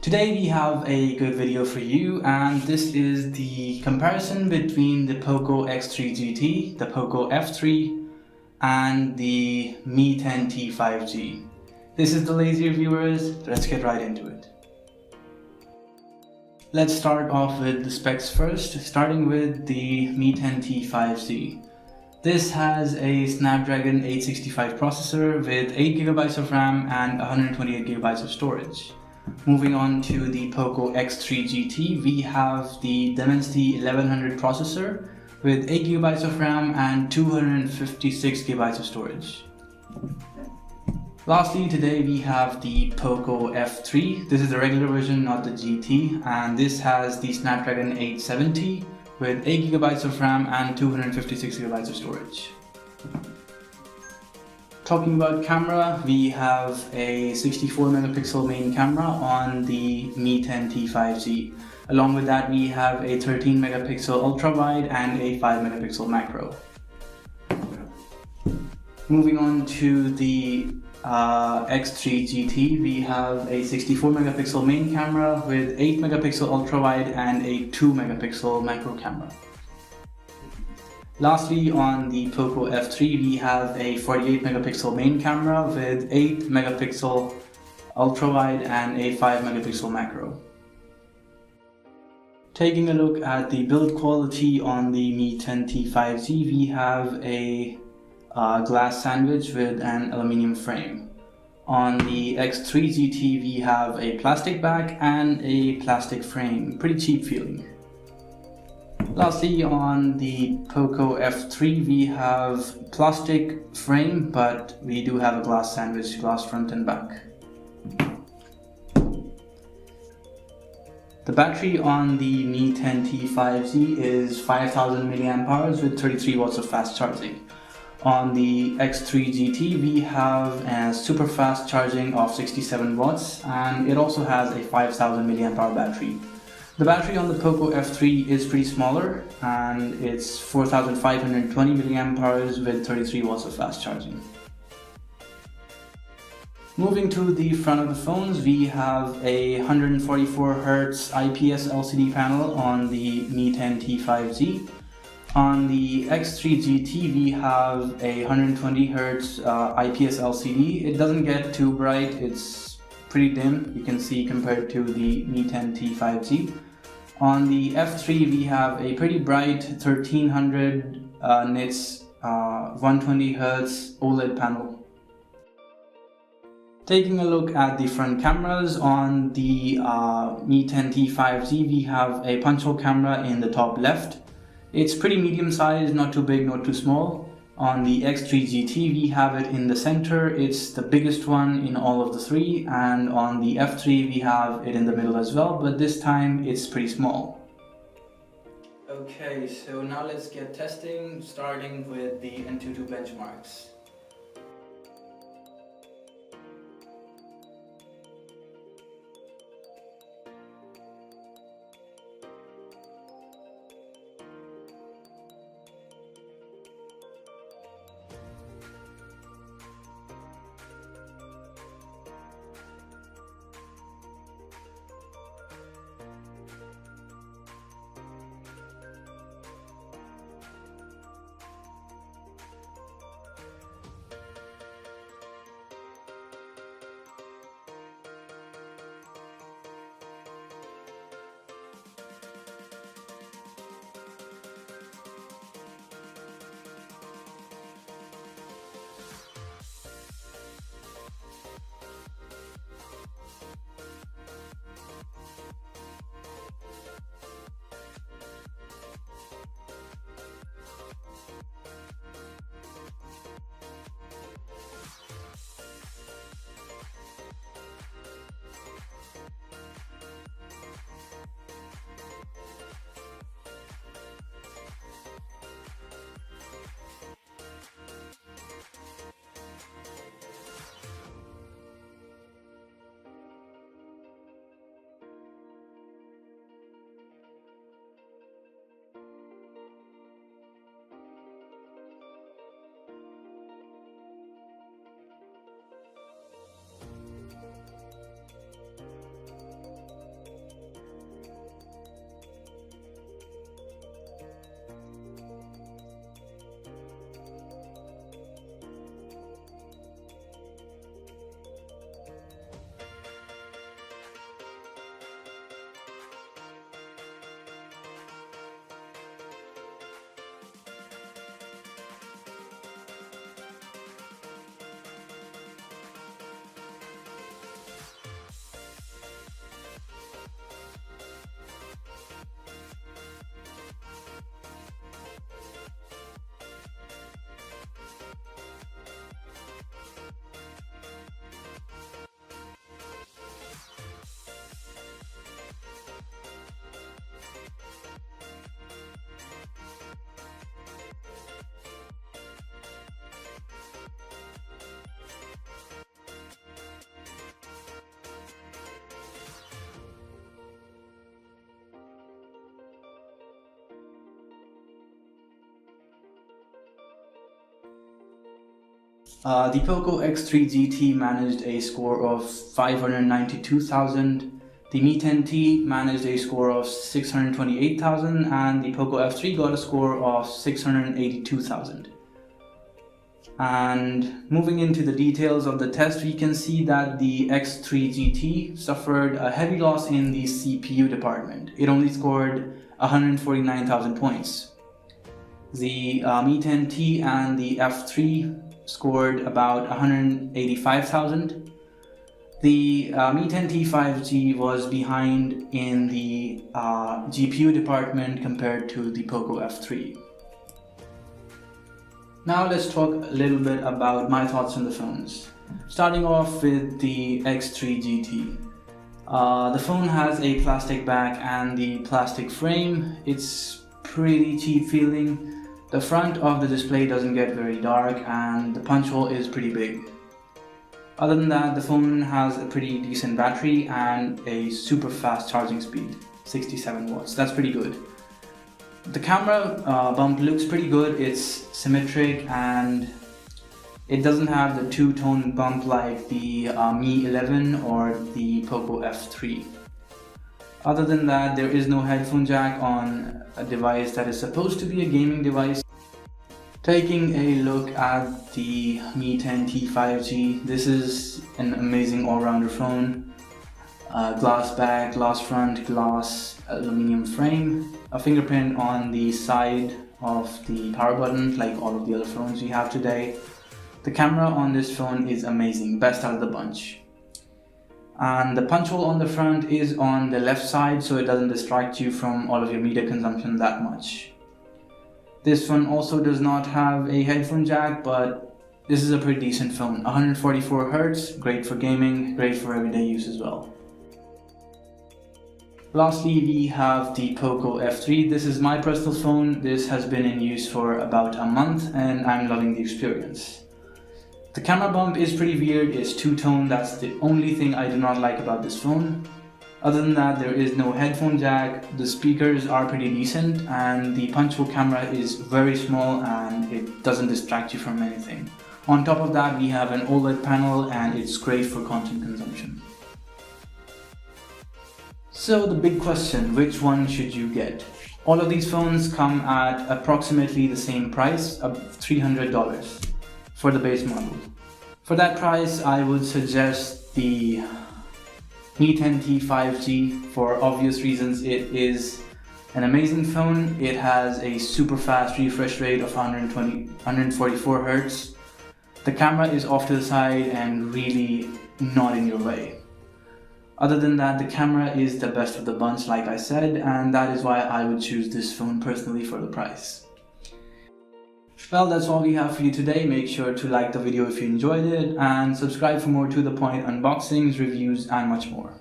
Today we have a good video for you, and this is the comparison between the Poco X3 GT, the Poco F3 and the Mi 10T 5G. This is the lazy reviewers. Let's get right into it. Let's start off with the specs first, starting with the Mi 10T 5G. This has a Snapdragon 865 processor with 8GB of RAM and 128GB of storage. Moving on to the Poco X3 GT, we have the Dimensity 1100 processor with 8GB of RAM and 256GB of storage. Lastly, today we have the Poco F3. This is the regular version, not the GT, and this has the Snapdragon 870 with 8GB of RAM and 256GB of storage. Talking about camera, we have a 64 megapixel main camera on the Mi 10T 5G. Along with that, we have a 13 megapixel ultra wide and a 5 megapixel macro. Moving on to the X3 GT, we have a 64 megapixel main camera with 8 megapixel ultra wide and a 2 megapixel macro camera. Lastly, on the Poco F3, we have a 48 megapixel main camera with 8 megapixel ultra wide and a 5 megapixel macro. Taking a look at the build quality on the Mi 10T 5G, we have a glass sandwich with an aluminium frame. On the X3 GT, we have a plastic back and a plastic frame, pretty cheap feeling. Lastly, on the Poco F3, we have plastic frame, but we do have a glass sandwich, glass front and back. The battery on the Mi 10T 5G is 5000 mAh with 33 watts of fast charging. On the X3 GT, we have a super fast charging of 67 watts, and it also has a 5000 mAh battery. The battery on the Poco F3 is pretty smaller, and it's 4520 mAh with 33 watts of fast charging. Moving to the front of the phones, we have a 144Hz IPS LCD panel on the Mi 10T 5G. On the X3 GT, we have a 120Hz IPS LCD. It doesn't get too bright, it's pretty dim, you can see, compared to the Mi 10T 5G. On the F3, we have a pretty bright 1300 nits 120Hz OLED panel. Taking a look at the front cameras, on the Mi 10T 5G, we have a punch-hole camera in the top left. It's pretty medium sized, not too big, not too small. On the X3 GT, we have it in the center. It's the biggest one in all of the three, and on the F3 we have it in the middle as well, but this time it's pretty small. Okay, so now let's get testing, starting with the Antutu benchmarks. The Poco X3 GT managed a score of 592,000, the Mi 10T managed a score of 628,000, and the Poco F3 got a score of 682,000. And moving into the details of the test, we can see that the X3 GT suffered a heavy loss in the CPU department. It only scored 149,000 points. The Mi 10T and the F3 scored about 185,000. The Mi 10T 5G was behind in the GPU department compared to the Poco F3. Now let's talk a little bit about my thoughts on the phones. Starting off with the X3 GT. The phone has a plastic back and the plastic frame. It's pretty cheap feeling. The front of the display doesn't get very dark and the punch hole is pretty big. Other than that, the phone has a pretty decent battery and a super fast charging speed, 67 watts. That's pretty good. The camera bump looks pretty good. It's symmetric and it doesn't have the two-tone bump like the Mi 11 or the Poco F3. Other than that, there is no headphone jack on a device that is supposed to be a gaming device. Taking a look at the Mi 10T 5G, this is an amazing all-rounder phone. Glass back, glass front, glass aluminum frame, a fingerprint on the side of the power button like all of the other phones we have today. The camera on this phone is amazing, best out of the bunch. And the punch hole on the front is on the left side so it doesn't distract you from all of your media consumption that much. This phone also does not have a headphone jack, but this is a pretty decent phone. 144 Hz, great for gaming, great for everyday use as well. Lastly, we have the Poco F3. This is my personal phone. This has been in use for about a month and I'm loving the experience. The camera bump is pretty weird. It's two-tone. That's the only thing I do not like about this phone. Other than that, there is no headphone jack. The speakers are pretty decent and the punch hole camera is very small and it doesn't distract you from anything. On top of that, we have an OLED panel and it's great for content consumption. So the big question, which one should you get? All of these phones come at approximately the same price of $300 for the base model. For that price, I would suggest the Mi 10T 5G. For obvious reasons, it is an amazing phone. It has a super fast refresh rate of 144 Hz. The camera is off to the side and really not in your way. Other than that, the camera is the best of the bunch, like I said, and that is why I would choose this phone personally for the price. Well, that's all we have for you today. Make sure to like the video if you enjoyed it and subscribe for more to the point unboxings, reviews and much more.